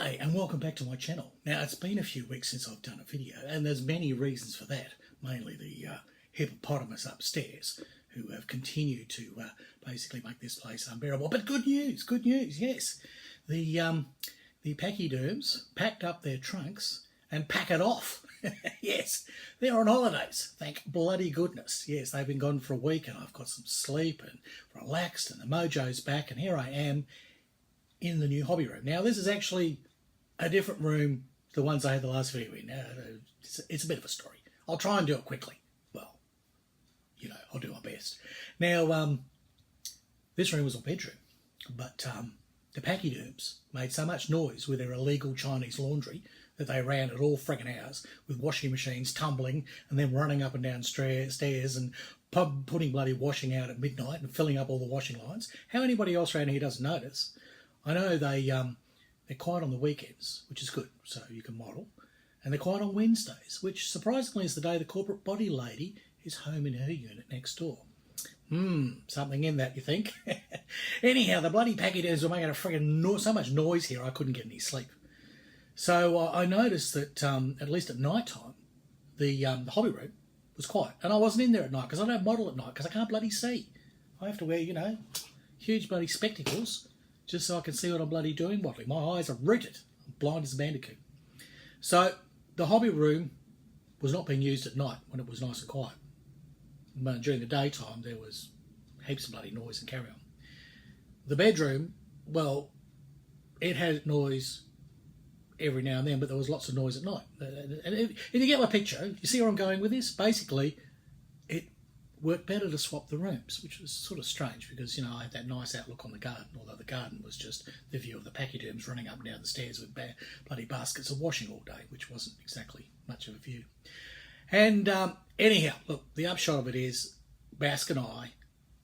Hi and welcome back to my channel. Now it's been a few weeks since I've done a video and there's many reasons for that, mainly the hippopotamus upstairs who have continued to basically make this place unbearable. But good news, yes. The pachyderms packed up their trunks and pack it off. Yes, they're on holidays, thank bloody goodness. Yes, they've been gone for a week and I've got some sleep and relaxed and the mojo's back and here I am in the new hobby room. Now this is actually a different room to the ones I had the last video in. It's a bit of a story. I'll try and do it quickly. Well, you know, I'll do my best. Now, this room was a bedroom, but the pachyderms made so much noise with their illegal Chinese laundry that they ran at all friggin' hours with washing machines tumbling and then running up and down stairs and putting bloody washing out at midnight and filling up all the washing lines. How anybody else around here doesn't notice? I know they're quiet on the weekends, which is good, so you can model. And they're quiet on Wednesdays, which surprisingly is the day the corporate body lady is home in her unit next door. Something in that, you think? Anyhow, the bloody pachyderms were making a friggin' so much noise here I couldn't get any sleep. So I noticed that at least at night time, the hobby room was quiet. And I wasn't in there at night because I don't model at night because I can't bloody see. I have to wear, you know, huge bloody spectacles just so I can see what I'm bloody doing modelling. My eyes are rooted. I'm blind as a bandicoot. So the hobby room was not being used at night when it was nice and quiet. But during the daytime there was heaps of bloody noise and carry on. The bedroom, well, it had noise every now and then, but there was lots of noise at night. And if you get my picture, you see where I'm going with this? Basically, it worked better to swap the rooms, which was sort of strange because, you know, I had that nice outlook on the garden, although the garden was just the view of the pachyderms running up and down the stairs with bloody baskets of washing all day, which wasn't exactly much of a view. And anyhow, look, the upshot of it is Bask and I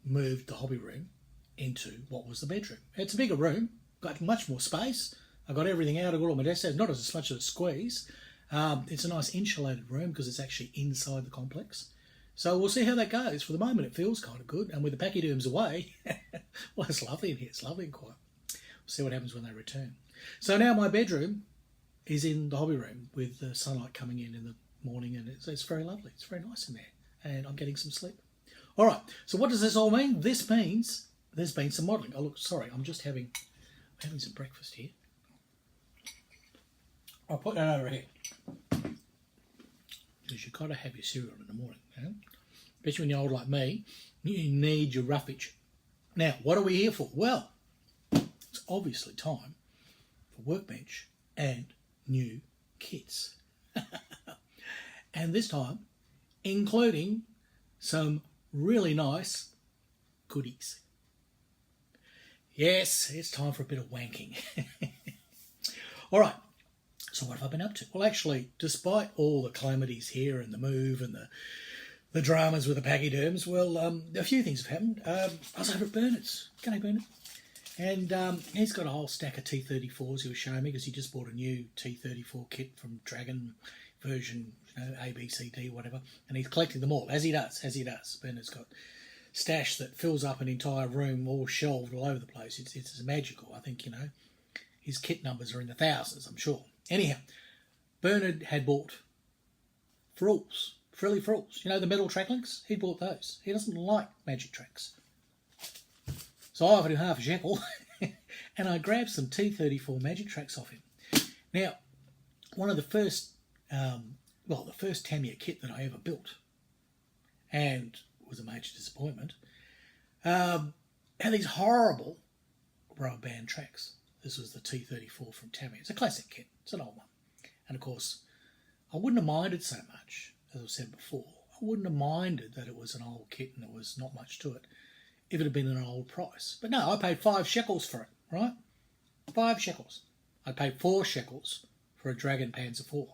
moved the hobby room into what was the bedroom. It's a bigger room, got much more space. I got everything out, I got all my desks out, not as much as a squeeze. It's a nice insulated room because it's actually inside the complex. So we'll see how that goes. For the moment, it feels kind of good. And with the pachyderms away, well, it's lovely in here. It's lovely and quiet. We'll see what happens when they return. So now my bedroom is in the hobby room with the sunlight coming in the morning. And it's very lovely. It's very nice in there. And I'm getting some sleep. All right. So what does this all mean? This means there's been some modelling. Oh, look, sorry. I'm having some breakfast here. I'll put that over here. Because you've got to have your cereal in the morning, you know? Especially when you're old like me, you need your roughage. Now, what are we here for? Well, it's obviously time for Workbench and new kits. And this time, including some really nice goodies. Yes, it's time for a bit of wanking. All right. So what have I been up to? Well, actually, despite all the calamities here and the move and the dramas with the pachyderms, well, a few things have happened. I was over at Bernard's. G'day, Bernard. And he's got a whole stack of T34s he was showing me because he just bought a new T34 kit from Dragon version, you know, A, B, C, D, whatever. And he's collecting them all, as he does. Bernard's got stash that fills up an entire room, all shelved all over the place. It's magical. I think, you know, his kit numbers are in the thousands, I'm sure. Anyhow, Bernard had bought frilly frills. You know, the metal track links? He bought those. He doesn't like magic tracks. So I offered him half a shekel and I grabbed some T34 magic tracks off him. Now, one of the first, the first Tamiya kit that I ever built, and was a major disappointment, had these horrible rubber band tracks. This was the T34 from Tamiya. It's a classic kit. It's an old one. And of course, I wouldn't have minded so much, as I've said before. I wouldn't have minded that it was an old kit and there was not much to it if it had been an old price. But no, I paid 5 shekels for it, right? 5 shekels. I paid 4 shekels for a Dragon Panzer IV.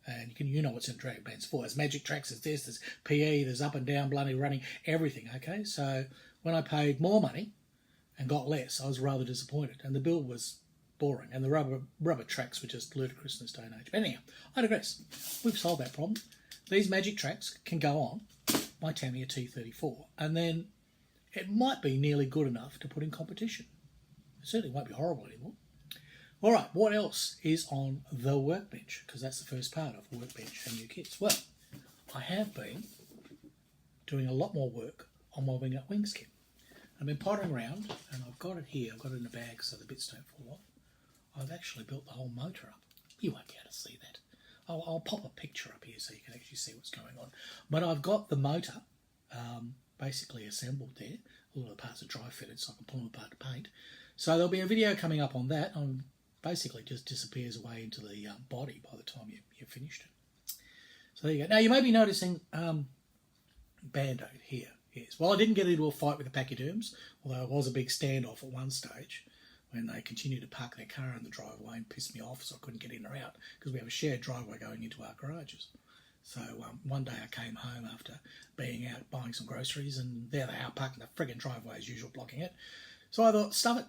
And you know what's in Dragon Panzer IV. There's magic tracks, there's this, there's PE, there's up and down, bloody running, everything, okay? So when I paid more money and got less, I was rather disappointed. And the build was boring. And the rubber tracks were just ludicrous in this day and age. But anyhow, I digress. We've solved that problem. These magic tracks can go on my Tamiya T34. And then it might be nearly good enough to put in competition. It certainly won't be horrible anymore. All right, what else is on the Workbench? Because that's the first part of Workbench and new kits. Well, I have been doing a lot more work on my Wing Up Wings kit. I've been pottering around, and I've got it here. I've got it in a bag so the bits don't fall off. I've actually built the whole motor up. You won't be able to see that. I'll pop a picture up here so you can actually see what's going on. But I've got the motor basically assembled there. All the parts are dry fitted so I can pull them apart to paint. So there'll be a video coming up on that. Basically just disappears away into the body by the time you've finished it. So there you go. Now you may be noticing Band-Aid here. Yes. Well, I didn't get into a fight with the pachyderms, although it was a big standoff at one stage when they continued to park their car in the driveway and pissed me off so I couldn't get in or out because we have a shared driveway going into our garages. So one day I came home after being out buying some groceries and there they are parked in the friggin' driveway as usual, blocking it. So I thought, stuff it.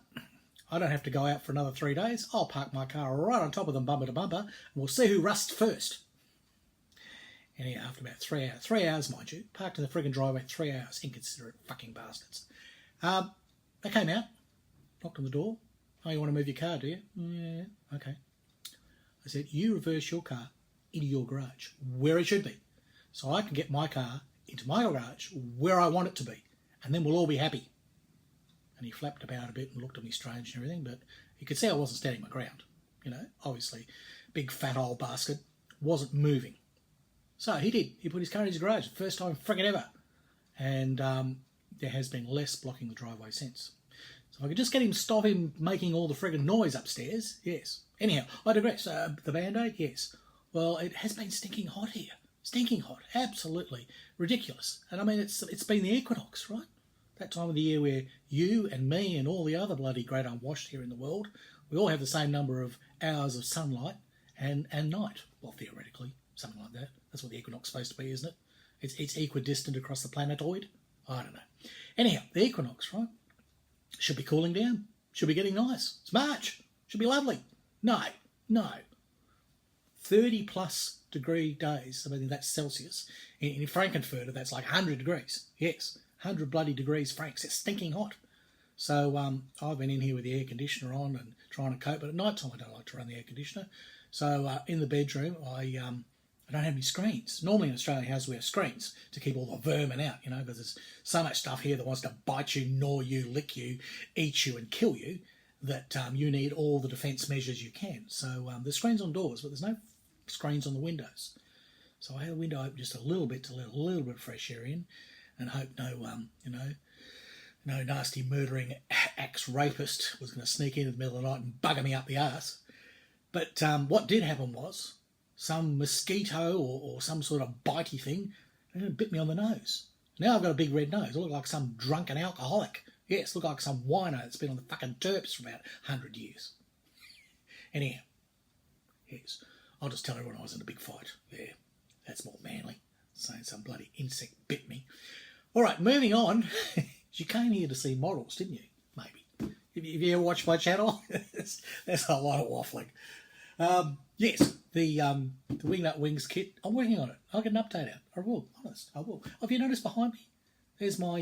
I don't have to go out for another 3 days. I'll park my car right on top of them bumper to bumper and we'll see who rusts first. Anyhow, after about 3 hours, 3 hours mind you, parked in the friggin' driveway 3 hours, inconsiderate fucking bastards. They came out, knocked on the door. Oh, you want to move your car, do you? Yeah, okay. I said, you reverse your car into your garage, where it should be, so I can get my car into my garage where I want it to be, and then we'll all be happy. And he flapped about a bit and looked at me strange and everything, but you could see I wasn't standing my ground. You know, obviously, big fat old bastard wasn't moving. So he did. He put his car in his garage, first time friggin' ever. And there has been less blocking the driveway since. So if I could just get him, stop him making all the friggin' noise upstairs, yes. Anyhow, I digress. The Band-Aid, yes. Well, it has been stinking hot here. Stinking hot. Absolutely ridiculous. And I mean, it's been the Equinox, right? That time of the year where you and me and all the other bloody great unwashed here in the world, we all have the same number of hours of sunlight and night. Well, theoretically, something like that. That's what the Equinox is supposed to be, isn't it? It's equidistant across the planetoid. I don't know. Anyhow, the Equinox, right? Should be cooling down. Should be getting nice. It's March. Should be lovely. No. 30 plus degree days. I mean, that's Celsius. In Frankenfurter, that's like 100 degrees. Yes, 100 bloody degrees Franks. It's stinking hot. So I've been in here with the air conditioner on and trying to cope. But at night time, I don't like to run the air conditioner. So in the bedroom, I don't have any screens. Normally in Australian houses we have screens to keep all the vermin out, you know, because there's so much stuff here that wants to bite you, gnaw you, lick you, eat you and kill you that you need all the defence measures you can. So there's screens on doors, but there's no screens on the windows. So I had the window open just a little bit to let a little bit of fresh air in and hope no nasty murdering axe rapist was going to sneak in the middle of the night and bugger me up the arse. But what did happen was some mosquito or some sort of bitey thing bit me on the nose. Now I've got a big red nose. I look like some drunken alcoholic. Yes, look like some wino that's been on the fucking terps for about 100 years. Anyhow, yes, I'll just tell everyone I was in a big fight. Yeah, that's more manly. Saying some bloody insect bit me. All right, moving on. You came here to see models, didn't you? Maybe. Have you ever watched my channel? That's a lot of waffling. Yes, the Wing Up Wings kit. I'm working on it. I'll get an update out. I will, honest. I will. Have you noticed behind me? There's my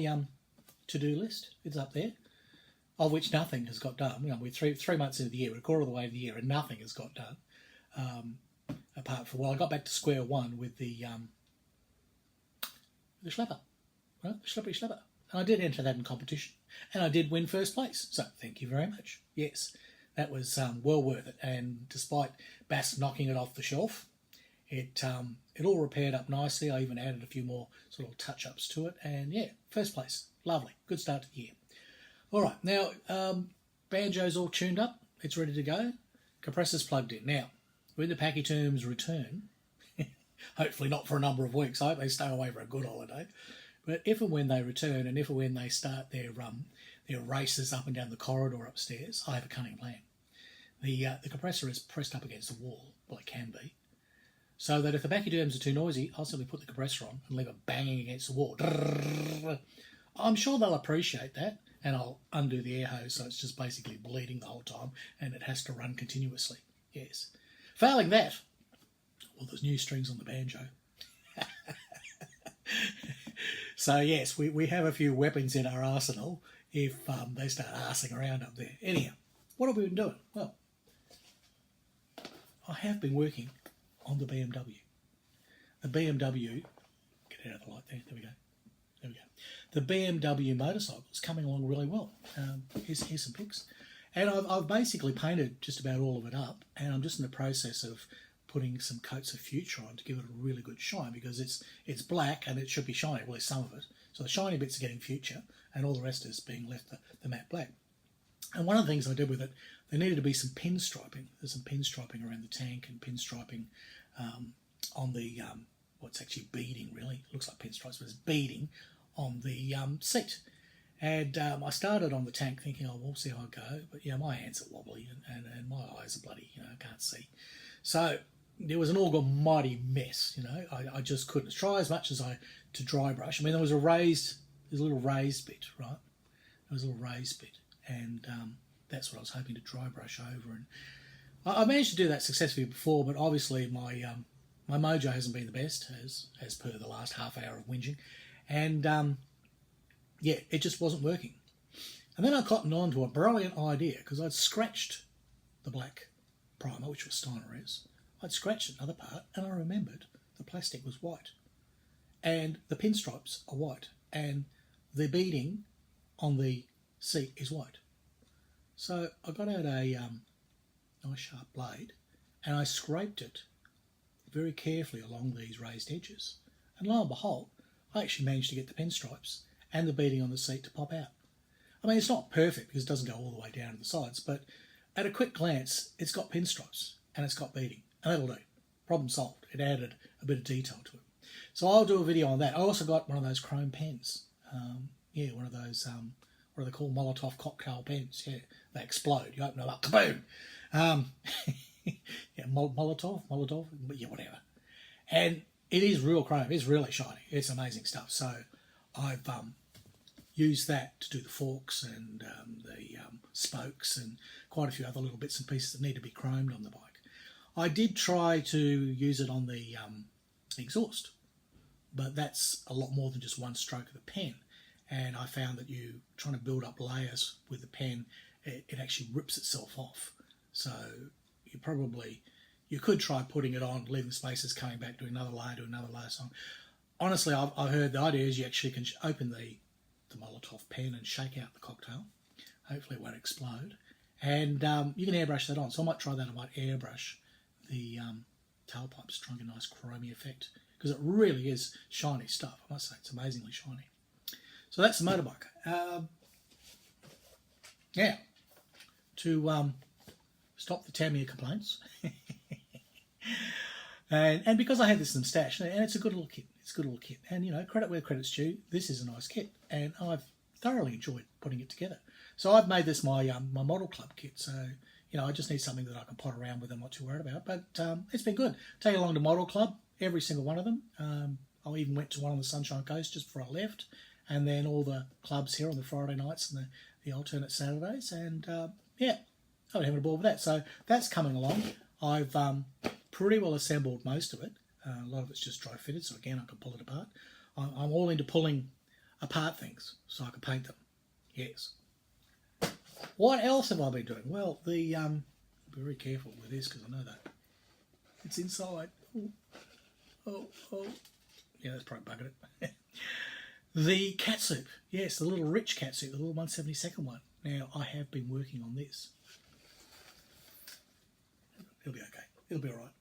to-do list. It's up there, of which nothing has got done. You know, we're three months into the year, we're a quarter of the way of the year, and nothing has got done. Apart from, well, I got back to square one with the schlepper, right? The schlepper. And I did enter that in competition, and I did win first place. So thank you very much. Yes. That was well worth it, and despite Bass knocking it off the shelf, it all repaired up nicely. I even added a few more sort of touch-ups to it, and yeah, first place. Lovely. Good start to the year. All right, now, banjo's all tuned up. It's ready to go. Compressor's plugged in. Now, when the pachyderms return, hopefully not for a number of weeks, I hope they stay away for a good holiday, but if and when they return, and if and when they start their races up and down the corridor upstairs, I have a cunning plan. The compressor is pressed up against the wall, well it can be, so that if the pachyderms are too noisy, I'll simply put the compressor on and leave it banging against the wall. I'm sure they'll appreciate that, and I'll undo the air hose so it's just basically bleeding the whole time and it has to run continuously. Yes. Failing that, well, there's new strings on the banjo. So yes, we have a few weapons in our arsenal if they start arsing around up there. Anyhow, what have we been doing? Well, I have been working on the BMW. The BMW, get out of the light there, there we go. There we go. The BMW motorcycle is coming along really well. Here's some pics. And I've basically painted just about all of it up, and I'm just in the process of putting some coats of Future on to give it a really good shine, because it's black and it should be shiny, well, there's some of it. So the shiny bits are getting Future, and all the rest is being left the matte black. And one of the things I did with it, there needed to be some pinstriping. There's some pinstriping around the tank and pinstriping on the, what's actually beading really. It looks like pinstripes, but it's beading on the seat. And I started on the tank thinking, oh, we'll see how I go. But, yeah, my hands are wobbly and my eyes are bloody, I can't see. So there was an almighty mess, I just couldn't. Try as much as to dry brush. I mean, there's a little raised bit, right? There was a little raised bit. And that's what I was hoping to dry brush over. And I managed to do that successfully before, but obviously my mojo hasn't been the best, as per the last half hour of whinging. And yeah, it just wasn't working. And then I cottoned on to a brilliant idea, because I'd scratched the black primer, which was Steiner's. I'd scratched another part, and I remembered the plastic was white, and the pinstripes are white, and the beading on the seat is white. So I got out a nice sharp blade, and I scraped it very carefully along these raised edges. And lo and behold, I actually managed to get the pinstripes and the beading on the seat to pop out. I mean, it's not perfect because it doesn't go all the way down to the sides, but at a quick glance, it's got pinstripes and it's got beading, and that'll do. Problem solved. It added a bit of detail to it. So I'll do a video on that. I also got one of those chrome pens. Yeah, one of those, what are they called? Molotov cocktail pens. Yeah, they explode. You open them up, kaboom! Yeah, Molotov, but yeah, whatever. And it is real chrome. It's really shiny. It's amazing stuff. So I've used that to do the forks and the spokes and quite a few other little bits and pieces that need to be chromed on the bike. I did try to use it on the exhaust, but that's a lot more than just one stroke of the pen. And I found that you trying to build up layers with the pen, it actually rips itself off. So you could try putting it on, leaving spaces, coming back, do another layer. So honestly, I've heard the idea is you actually can open the Molotov pen and shake out the cocktail. Hopefully it won't explode. And you can airbrush that on. So I might try that. I might airbrush the tailpipes, trying to get a nice chromey effect, because it really is shiny stuff. I must say, it's amazingly shiny. So that's the motorbike. Yeah, to stop the Tamiya complaints. and because I had this in the stash, and it's a good little kit. It's a good little kit. And, credit where credit's due, this is a nice kit. And I've thoroughly enjoyed putting it together. So I've made this my model club kit. So, I just need something that I can pot around with and not too worried about. But it's been good. Take it along to model club, every single one of them. I even went to one on the Sunshine Coast just before I left. And then all the clubs here on the Friday nights and the alternate Saturdays. And, yeah, I've been having a ball with that. So that's coming along. I've pretty well assembled most of it. A lot of it's just dry fitted, so again I can pull it apart. I'm all into pulling apart things so I can paint them. Yes. What else have I been doing? Well, be very careful with this because I know that it's inside. Oh. Yeah, that's probably buggered it. The Ka-Tsu. Yes, the little rich Ka-Tsu, the little 1/72 one. Now, I have been working on this. It'll be okay. It'll be all right.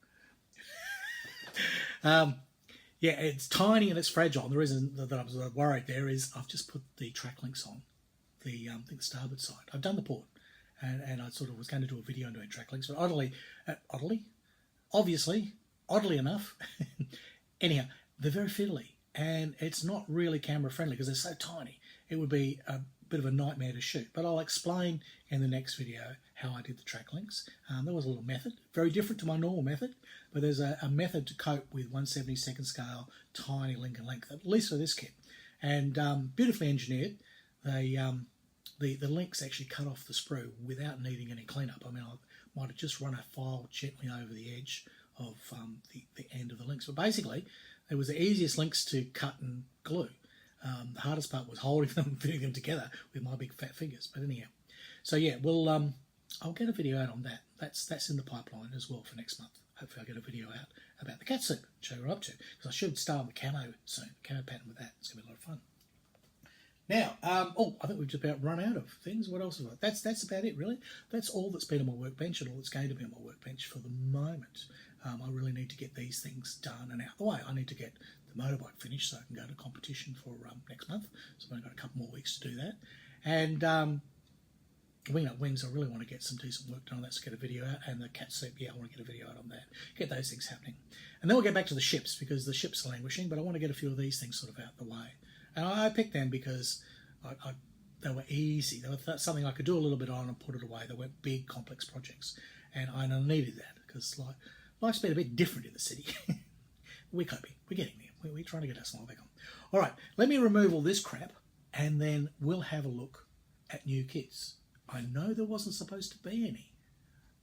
Yeah, it's tiny and it's fragile. And the reason that I was worried there is I've just put the track links on the starboard side. I've done the port, and I sort of was going to do a video on doing track links, but oddly enough, anyhow, they're very fiddly, and it's not really camera friendly because they're so tiny. It would be a bit of a nightmare to shoot, but I'll explain in the next video how I did the track links. There was a little method, very different to my normal method, but there's a method to cope with 1/72 scale tiny link and length, at least for this kit, and beautifully engineered. The links actually cut off the sprue without needing any cleanup. I mean, I might have just run a file gently over the edge of the end of the links, but basically it was the easiest links to cut and glue. The hardest part was holding them and fitting them together with my big fat fingers. But anyhow, so yeah, I'll get a video out on that. that's in the pipeline as well for next month. Hopefully I'll get a video out about the Ka-Tsu, show you what we're up to, because I should start the camo soon, camo pattern with that. It's going to be a lot of fun. Now, I think we've just about run out of things. What else have I? That's about it, really. That's all that's been on my workbench and all that's going to be on my workbench for the moment. I really need to get these things done and out the way. I need to get the motorbike finished so I can go to competition for next month. So I've only got a couple more weeks to do that. And wings, I really want to get some decent work done on that, so get a video out. And the Ka-Tsu, I want to get a video out on that. Get those things happening. And then we'll get back to the ships, because the ships are languishing, but I want to get a few of these things sort of out the way. And I picked them because they were easy. They were something I could do a little bit on and put it away. They weren't big, complex projects. And I needed that, because life's been a bit different in the city. We're coping. We're getting there. We're trying to get our smile back on. All right, let me remove all this crap, and then we'll have a look at new kits. I know there wasn't supposed to be any,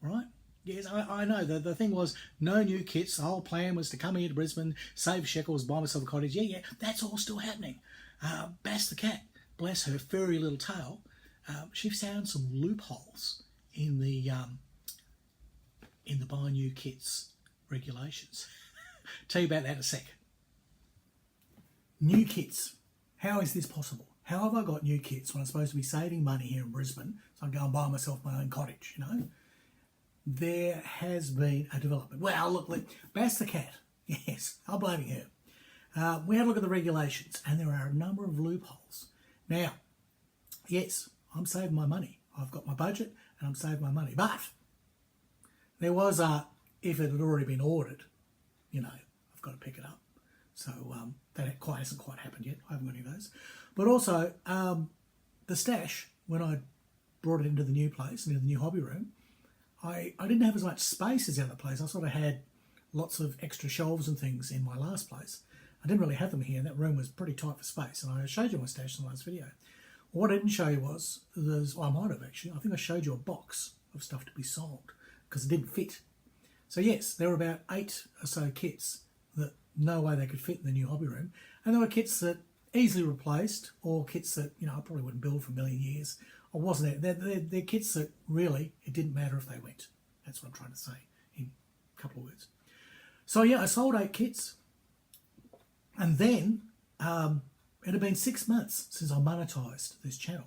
right? Yes, I know. The thing was, no new kits. The whole plan was to come here to Brisbane, save shekels, buy myself a cottage. Yeah, that's all still happening. Bass the cat, bless her furry little tail, she found some loopholes in the buy new kits regulations. Tell you about that in a sec. New kits. How is this possible? How have I got new kits when I'm supposed to be saving money here in Brisbane so I can go and buy myself my own cottage, you know? There has been a development. Well, look, Bass the cat. Yes, I'm blaming her. We had a look at the regulations, and there are a number of loopholes. Now, yes, I'm saving my money. I've got my budget, and I'm saving my money. But there was if it had already been ordered, you know, I've got to pick it up. So that hasn't quite happened yet. I haven't got any of those. But also, the stash, when I brought it into the new place, into the new hobby room, I didn't have as much space as the other place. I sort of had lots of extra shelves and things in my last place. I didn't really have them here, and that room was pretty tight for space. And I showed you my stash in the last video. What I didn't show you was, I might have actually, I think I showed you a box of stuff to be sold, because it didn't fit. So yes, there were about 8 or so kits that no way they could fit in the new hobby room. And there were kits that easily replaced, or kits that, you know, I probably wouldn't build for a million years. I wasn't there. They're kits that really, it didn't matter if they went. That's what I'm trying to say in a couple of words. So yeah, I sold 8 kits. And then it had been 6 months since I monetised this channel.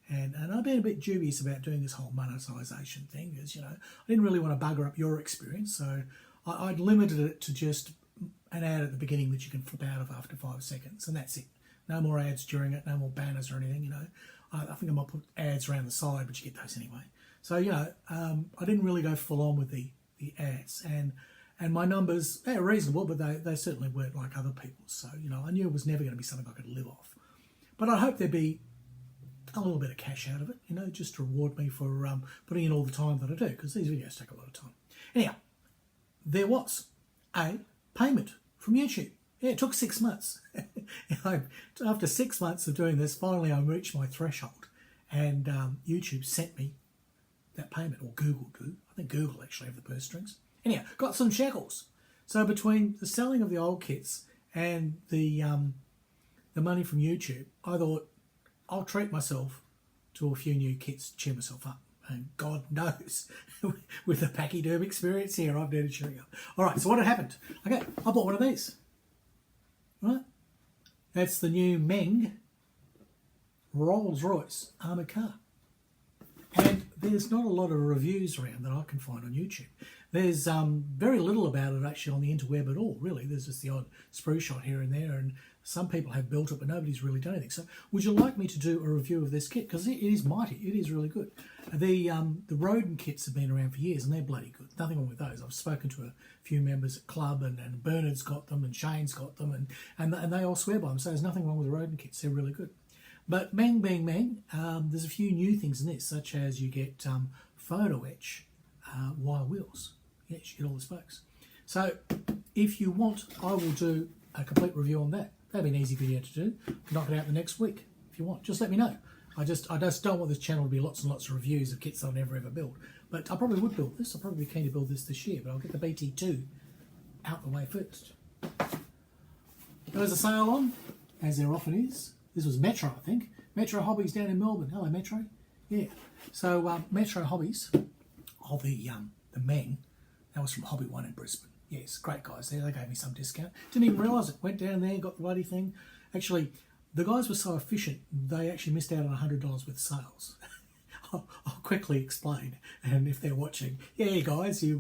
And I've been a bit dubious about doing this whole monetisation thing, because, you know, I didn't really want to bugger up your experience. So I'd limited it to just an ad at the beginning that you can flip out of after 5 seconds. And that's it. No more ads during it, no more banners or anything, you know. I think I might put ads around the side, but you get those anyway. So, you know, I didn't really go full on with the ads. And my numbers, they're reasonable, but they certainly weren't like other people's. So, you know, I knew it was never going to be something I could live off. But I hope there'd be a little bit of cash out of it, you know, just to reward me for putting in all the time that I do, because these videos take a lot of time. Anyhow, there was a payment from YouTube. Yeah, it took 6 months. After 6 months of doing this, finally I reached my threshold, and YouTube sent me that payment, or Google do. I think Google actually have the purse strings. Anyhow, got some shekels. So between the selling of the old kits and the money from YouTube, I thought I'll treat myself to a few new kits to cheer myself up. And God knows, with the pachyderm experience here, I've needed cheering up. All right, so what had happened? Okay, I bought one of these. Right? That's the new Meng Rolls-Royce armoured car. And there's not a lot of reviews around that I can find on YouTube. There's very little about it actually on the interweb at all, really. There's just the odd sprue shot here and there, and some people have built it, but nobody's really done anything. So would you like me to do a review of this kit? Because it is mighty. It is really good. The Rodin kits have been around for years, and they're bloody good. Nothing wrong with those. I've spoken to a few members at Club, and Bernard's got them, and Shane's got them, and they all swear by them. So there's nothing wrong with the Rodin kits. They're really good. But Meng being Meng, there's a few new things in this, such as you get photo etch wire wheels. Yes, you get all the spokes. So if you want, I will do a complete review on that. That'd be an easy video to do. Knock it out the next week if you want. Just let me know. I just don't want this channel to be lots and lots of reviews of kits I'll never ever build. But I probably would build this. I'll probably be keen to build this year, but I'll get the BT2 out the way first. There was a sale on, as there often is. This was Metro, I think. Metro Hobbies down in Melbourne. Hello, Metro. Yeah. So Metro Hobbies the Meng. That was from Hobby One in Brisbane. Yes, great guys there. They gave me some discount. Didn't even realise it. Went down there, got the bloody thing. Actually, the guys were so efficient, they actually missed out on $100 worth of sales. I'll quickly explain. And if they're watching, yeah, guys, you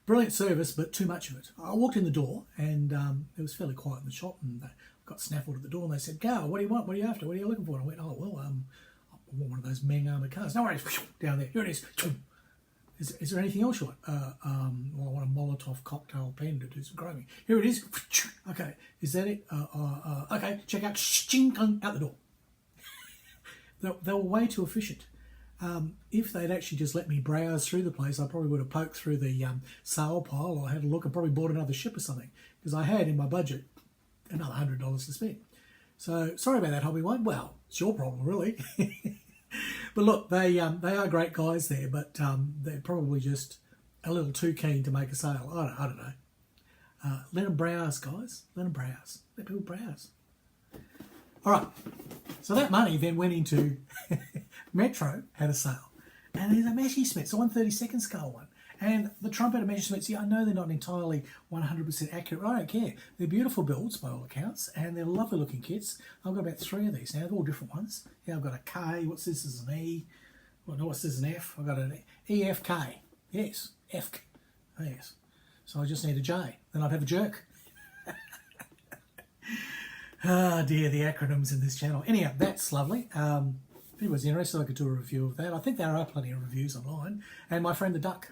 brilliant service, but too much of it. I walked in the door, and it was fairly quiet in the shop, and I got snaffled at the door, and they said, "Go, what do you want? What are you after? What are you looking for?" And I went, "Oh, well, I want one of those Meng armoured cars." "No worries." Down there. "Here it is." Is there anything else you want? Well, I want a Molotov cocktail pen to do some chroming. "Here it is." "Okay, is that it? Okay, check out. Out the door. They were way too efficient. If they'd actually just let me browse through the place, I probably would have poked through the sale pile, or had a look and probably bought another ship or something, because I had in my budget another $100 to spend. So sorry about that, Hobby One. Well, it's your problem, really. But look, they are great guys there, but they're probably just a little too keen to make a sale. I don't know. Let them browse, guys. Let them browse. Let people browse. All right. So that money then went into Metro, had a sale. And there's a Messerschmitt, the 132nd scale one. And the Trumpeter Messerschmitts, yeah, I know they're not entirely 100% accurate. I don't care. They're beautiful builds by all accounts, and they're lovely looking kits. I've got about 3 of these now. They're all different ones. Yeah, I've got a K. What's this? This is an E. Well, no, what's this? An F. I've got an EFK. Yes, F. Oh, yes. So I just need a J. Then I'd have a jerk. Ah, dear, the acronyms in this channel. Anyhow, that's lovely. If anyone's interested, I could do a review of that. I think there are plenty of reviews online. And my friend the Duck.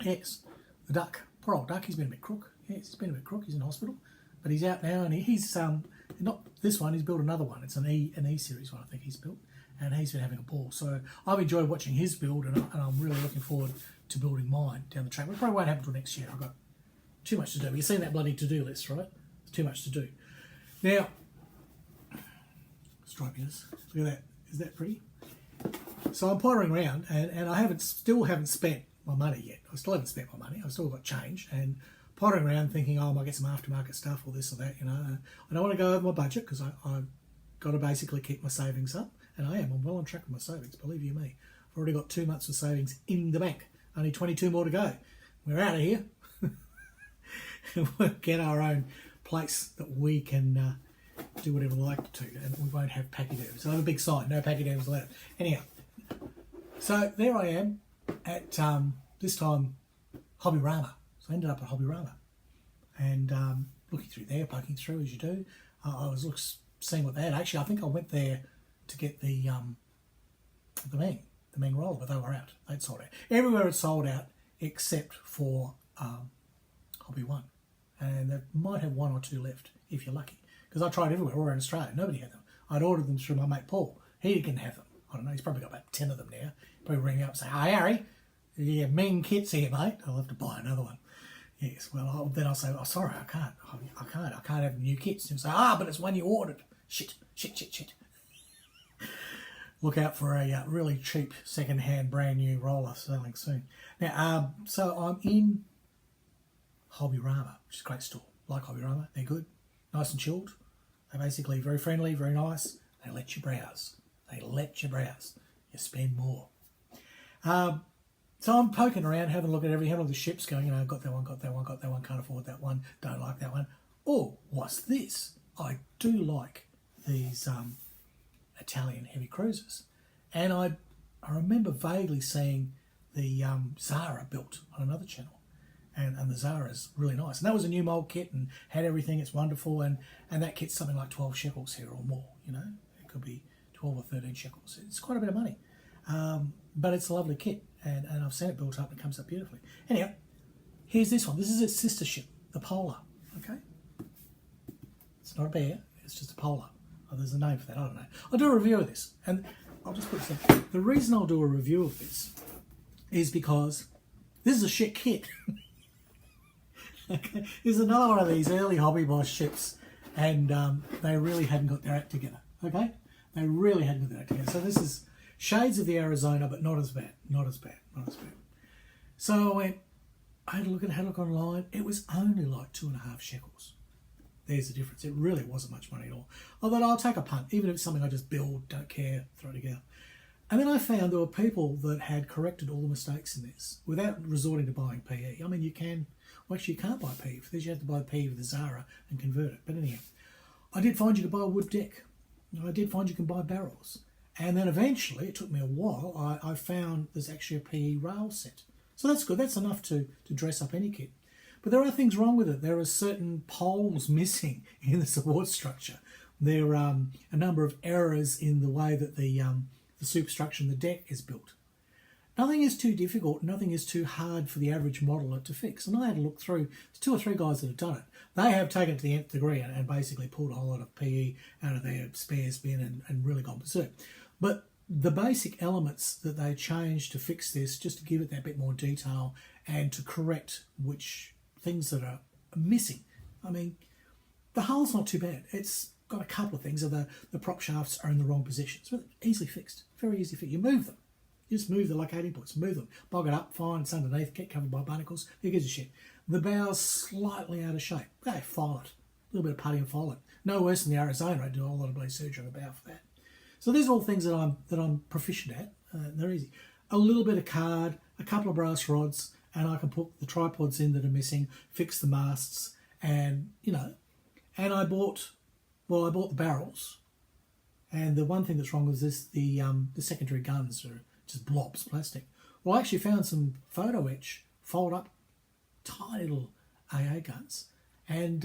Yes, the Duck. Poor old Duck, he's been a bit crook. Yes, he's been a bit crook. He's in hospital. But he's out now, and he's, not this one, he's built another one. It's an E series one, I think he's built. And he's been having a ball. So I've enjoyed watching his build, and I'm really looking forward to building mine down the track. It probably won't happen until next year. I've got too much to do. You've seen that bloody to-do list, right? It's too much to do. Now, stripiness. Look at that. Is that pretty? So I'm pottering around, and I still haven't spent my money yet. I still haven't spent my money. I've still got change, and pottering around thinking, oh, I might get some aftermarket stuff or this or that, you know. I don't want to go over my budget, because I've got to basically keep my savings up, and I am. I'm well on track with my savings, believe you me. I've already got 2 months of savings in the bank. Only 22 more to go. We're out of here. We'll get our own place that we can do whatever we like to, and we won't have pachyderms. So I have a big sign, no pachyderms allowed. Anyhow, so there I am at this time HobbyRama. So I ended up at HobbyRama, and looking through there, poking through as you do. I was seeing what they had. Actually, I think I went there to get the Meng roller, but they were out. They'd sold out. Everywhere it sold out except for Hobby One, and they might have 1 or 2 left if you're lucky. Because I tried everywhere, all around Australia. Nobody had them. I'd ordered them through my mate Paul. He didn't have them. I don't know, he's probably got about 10 of them now. Probably ring me up and say, "Hey, Harry, yeah, Meng kits here, mate. I'll have to buy another one." Yes, well, then I'll say, "Oh, sorry, I can't. I can't have new kits." And he'll say, but it's one you ordered." Shit. Look out for a really cheap, second-hand, brand-new roller selling soon. Now, so I'm in HobbyRama, which is a great store. Like HobbyRama, they're good, nice and chilled. They're basically very friendly, very nice. They let you browse. You spend more. So I'm poking around, having a look at having all the ships going, you know, got that one, can't afford that one, don't like that one. Oh, what's this? I do like these Italian heavy cruisers. And I remember vaguely seeing the Zara built on another channel. And the Zara's really nice. And that was a new mould kit and had everything. It's wonderful. And that kit's something like 12 shekels here or more, you know. It could be 12 or 13 shekels. It's quite a bit of money. But it's a lovely kit. And I've seen it built up and it comes up beautifully. Anyhow, here's this one. This is its sister ship, the Polar. Okay? It's not a bear. It's just a Polar. Oh, there's a name for that. I don't know. I'll do a review of this. And I'll just put this in. The reason I'll do a review of this is because this is a shit kit. Okay. There's another one of these early Hobby Boss ships, and they really hadn't got their act together. Okay? They really hadn't got their act together. So this is shades of the Arizona, but not as bad. So I had a look online. It was only like 2.5 shekels. There's the difference. It really wasn't much money at all. Although I'll take a punt, even if it's something I just build, don't care, throw together. And then I found there were people that had corrected all the mistakes in this without resorting to buying PE. I mean, you can, well, actually you can't buy PE for this. You have to buy PE with the Zara and convert it. But anyhow, I did find you could buy a wood deck. I did find you can buy barrels. And then eventually, it took me a while, I found there's actually a PE rail set. So that's good. That's enough to dress up any kit. But there are things wrong with it. There are certain poles missing in the support structure. There are a number of errors in the way that the superstructure and the deck is built. Nothing is too difficult, nothing is too hard for the average modeller to fix. And I had to look through, there's 2 or 3 guys that have done it. They have taken it to the nth degree and basically pulled a whole lot of PE out of their spares bin and really gone berserk. But the basic elements that they changed to fix this, just to give it that bit more detail and to correct which things that are missing. I mean, the hull's not too bad. It's got a couple of things. The prop shafts are in the wrong positions, but easily fixed, very easy to fix. You move them. You just move the locating points, move them, bog it up, fine, it's underneath, get covered by barnacles, who gives a shit. The bow's slightly out of shape. They file it. A little bit of putty and file it. No worse than the Arizona. I do a whole lot of blade surgery on the bow for that. So these are all things that I'm proficient at. They're easy. A little bit of card, a couple of brass rods, and I can put the tripods in that are missing, fix the masts, and and I bought the barrels. And the one thing that's wrong is this: the secondary guns are just blobs, plastic. Well, I actually found some photo etch, fold up, tiny little AA guns, and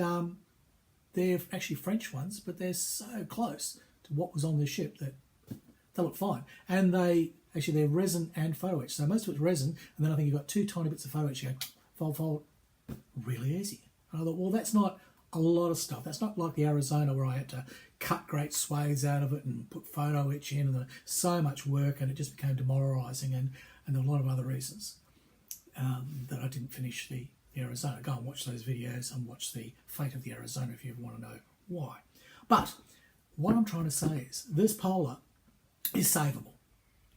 they're actually French ones, but they're so close to what was on the ship that they look fine. And they're resin and photo etch. So most of it's resin, and then I think you've got 2 tiny bits of photo etch. You go fold, really easy. And I thought, well, that's not a lot of stuff. That's not like the Arizona where I had to cut great swathes out of it and put photo etch in, and so much work, and it just became demoralising, and there were a lot of other reasons that I didn't finish the Arizona. Go and watch those videos and watch the fate of the Arizona if you ever want to know why. But what I'm trying to say is this Polar is savable.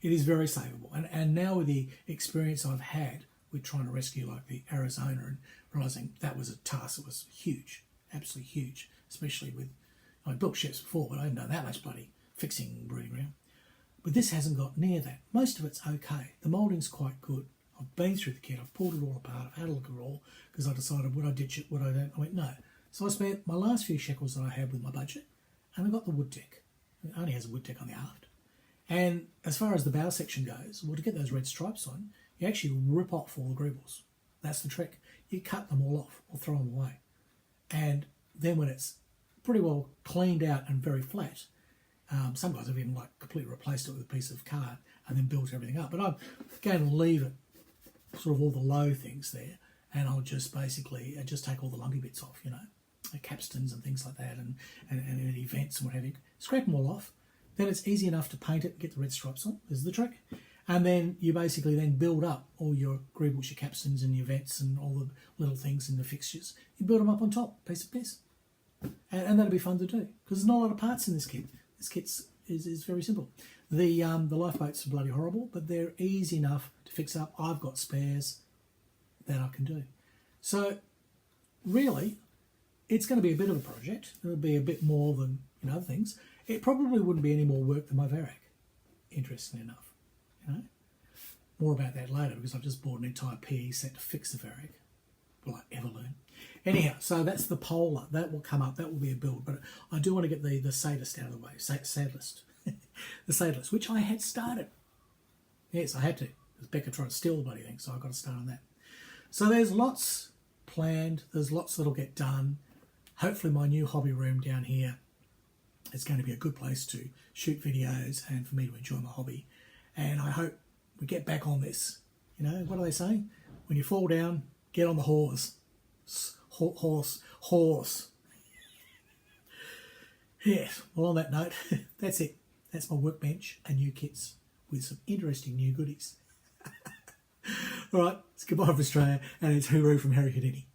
It is very savable. And now with the experience I've had with trying to rescue like the Arizona and realising that was a task that was huge, absolutely huge, especially with, I built ships before, but I haven't done that much bloody fixing brooding around. But this hasn't got near that. Most of it's okay. The moulding's quite good. I've been through the kit. I've pulled it all apart. I've had a look at it all because I decided would I ditch it, would I don't. I went, no. So I spent my last few shekels that I had with my budget, and I got the wood deck. It only has a wood deck on the aft. And as far as the bow section goes, well, to get those red stripes on, you actually rip off all the greebles. That's the trick. You cut them all off or throw them away. And then when it's pretty well cleaned out and very flat, some guys have even like completely replaced it with a piece of card and then built everything up. But I'm going to leave it sort of all the low things there, and I'll just basically just take all the lumpy bits off, capstans and things like that, and any vents and what have you. Scrape them all off. Then it's easy enough to paint it and get the red stripes on. This is the trick. And then you basically then build up all your greebles, your capstans and your vents and all the little things in the fixtures. You build them up on top, piece of piece. And that'll be fun to do because there's not a lot of parts in this kit. This kit is very simple. The lifeboats are bloody horrible, but they're easy enough to fix up. I've got spares that I can do. So really, it's going to be a bit of a project. It'll be a bit more than other things. It probably wouldn't be any more work than my Varrock, interestingly enough. More about that later because I've just bought an entire PE set to fix the Varrock. Will I ever learn? Anyhow, so that's the Polar. That will come up. That will be a build. But I do want to get the sadist out of the way. Sadist. The sadist, which I had started. Yes, I had to. Because Becca tried to steal the bloody thing, so I've got to start on that. So there's lots planned. There's lots that'll get done. Hopefully my new hobby room down here is going to be a good place to shoot videos and for me to enjoy my hobby. And I hope we get back on this. What do they say? When you fall down, get on the horse. Horse. Yes, well on that note, that's it. That's my workbench and new kits with some interesting new goodies. All right, it's goodbye from Australia and it's hooroo from Harry Houdini.